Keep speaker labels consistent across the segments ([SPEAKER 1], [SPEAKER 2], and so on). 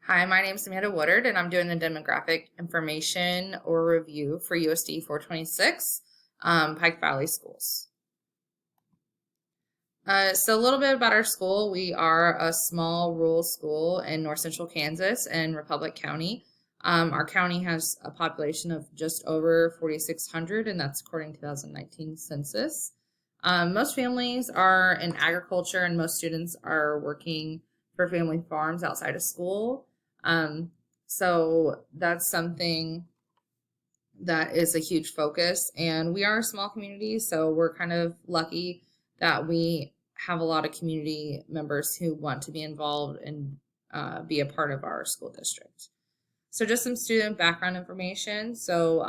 [SPEAKER 1] Hi, my name is Amanda Woodard, and I'm doing the demographic information or review for USD 426 Pike Valley Schools. So a little bit about our school. We are a small rural school in north central Kansas in Republic County. Our county has a population of just over 4,600, and that's according to 2019 census. Most families are in agriculture, and most students are working for family farms outside of school. So that's something that is a huge focus. And we are a small community, so we're kind of lucky that we have a lot of community members who want to be involved and be a part of our school district. So just some student background information. So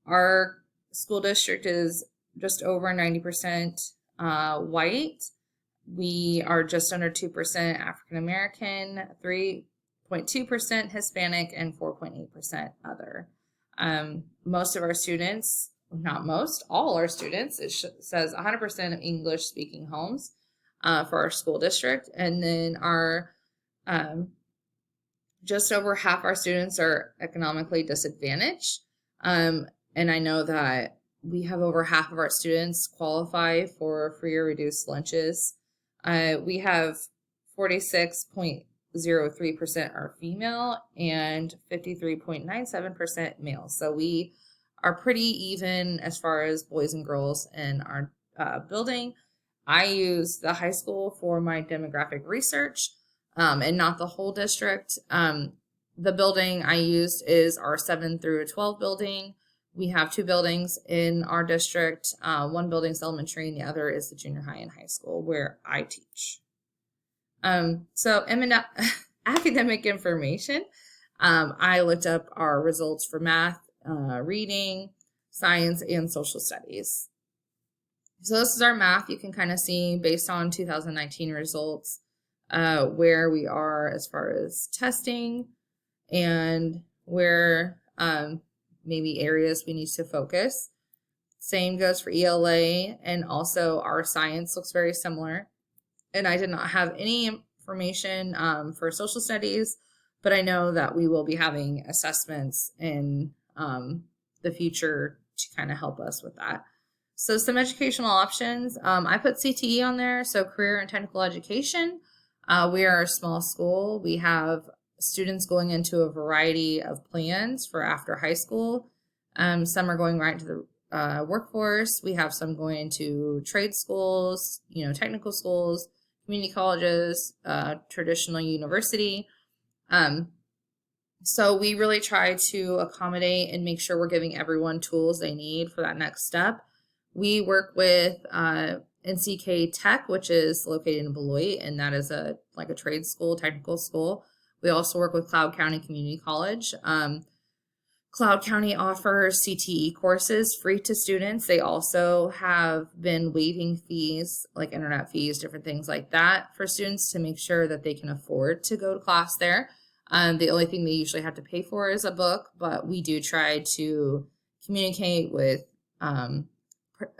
[SPEAKER 1] our school district is just over 90% white. We are just under 2% African American, 3.2% Hispanic, and 4.8% other. Most of our students, not most, all our students, it says 100% of English speaking homes for our school district. And then our just over half our students are economically disadvantaged. And I know that we have over half of our students qualify for free or reduced lunches. We have 46.03% are female and 53.97% male. So we are pretty even as far as boys and girls in our building. I use the high school for my demographic research and not the whole district. The building I used is our 7 through 12 building. We have 2 buildings in our district. One building is elementary and the other is the junior high and high school where I teach. So academic information. I looked up our results for math, reading, science, and social studies. So this is our math. You can kind of see based on 2019 results where we are as far as testing and where maybe areas we need to focus. Same goes for ELA, and also our science looks very similar. And I did not have any information for social studies, but I know that we will be having assessments in the future to kind of help us with that. So some educational options. I put CTE on there, so career and technical education. We are a small school. We have students going into a variety of plans for after high school. Some are going right to the workforce. We have some going into trade schools, technical schools, community colleges, traditional university. So we really try to accommodate and make sure we're giving everyone tools they need for that next step. We work with NCK Tech, which is located in Beloit, and that is a trade school, technical school. We also work with Cloud County Community College. Cloud County offers CTE courses free to students. They also have been waiving fees, like internet fees, different things like that for students to make sure that they can afford to go to class there. The only thing they usually have to pay for is a book, but we do try to communicate with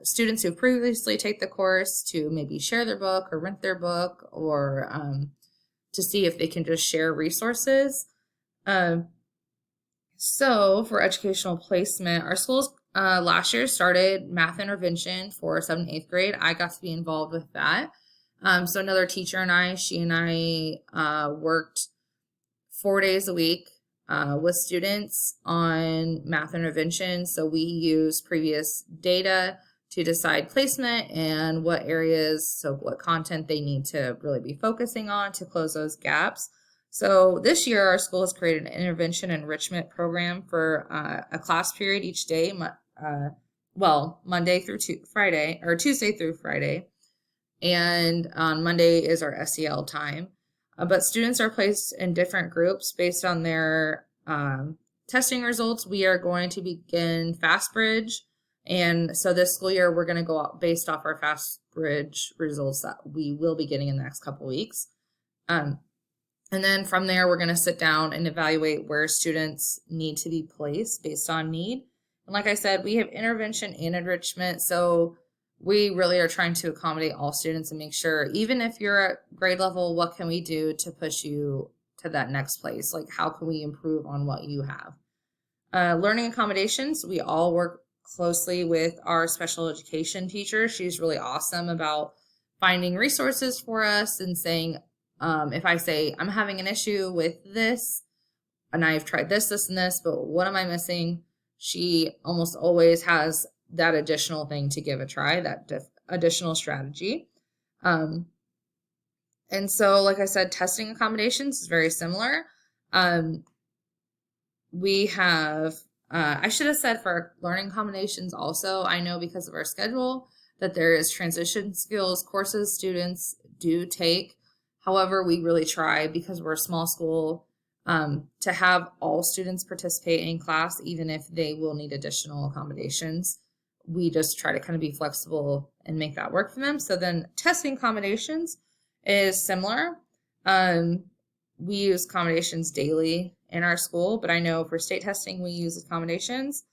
[SPEAKER 1] students who previously take the course to maybe share their book or rent their book or to see if they can just share resources. So for educational placement, our schools last year started math intervention for 7th and 8th grade. I got to be involved with that. So another teacher and I worked 4 days a week with students on math intervention. So we use previous data to decide placement and what areas, so what content they need to really be focusing on to close those gaps. So this year, our school has created an intervention enrichment program for a class period each day, Monday through Friday, or Tuesday through Friday. And on Monday is our SEL time. But students are placed in different groups based on their testing results. We are going to begin FastBridge. And so this school year, we're going to go out based off our FastBridge results that we will be getting in the next couple weeks. And then from there, we're going to sit down and evaluate where students need to be placed based on need. And like I said, we have intervention and enrichment. So we really are trying to accommodate all students and make sure, even if you're at grade level, what can we do to push you to that next place. Like, how can we improve on what you have? Learning accommodations, we all work closely with our special education teacher. She's really awesome about finding resources for us and saying, if I say, I'm having an issue with this, and I've tried this, this, and this, but what am I missing? She almost always has that additional thing to give a try, that additional strategy. And so, like I said, testing accommodations is very similar. We have, I should have said for learning accommodations also, I know because of our schedule that there is transition skills courses students do take. However, we really try, because we're a small school, to have all students participate in class, even if they will need additional accommodations. We just try to kind of be flexible and make that work for them. So then testing accommodations is similar. We use accommodations daily in our school, but I know for state testing, we use accommodations.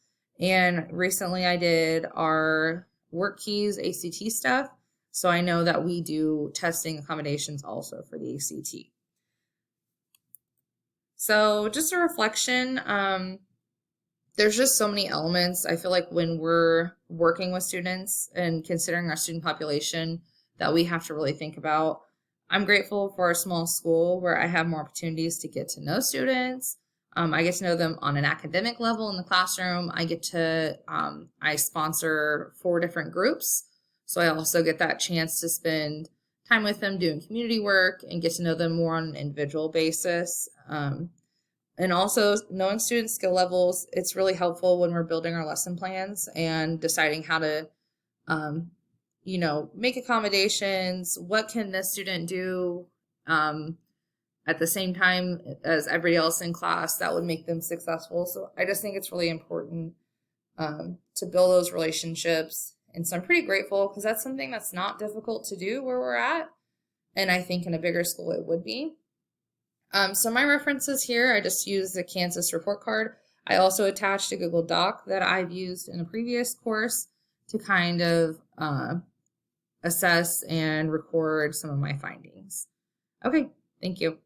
[SPEAKER 1] And recently I did our work keys ACT stuff. So I know that we do testing accommodations also for the ACT. So just a reflection, there's just so many elements. I feel like when we're working with students and considering our student population that we have to really think about. I'm grateful for a small school where I have more opportunities to get to know students. I get to know them on an academic level in the classroom. I get to, I sponsor 4 different groups. So I also get that chance to spend time with them doing community work and get to know them more on an individual basis. And also knowing student skill levels, it's really helpful when we're building our lesson plans and deciding how to, make accommodations. What can this student do at the same time as everybody else in class that would make them successful? So I just think it's really important to build those relationships. And so I'm pretty grateful because that's something that's not difficult to do where we're at. And I think in a bigger school it would be. So my references here, I just used the Kansas report card. I also attached a Google Doc that I've used in a previous course to kind of assess and record some of my findings. Okay, thank you.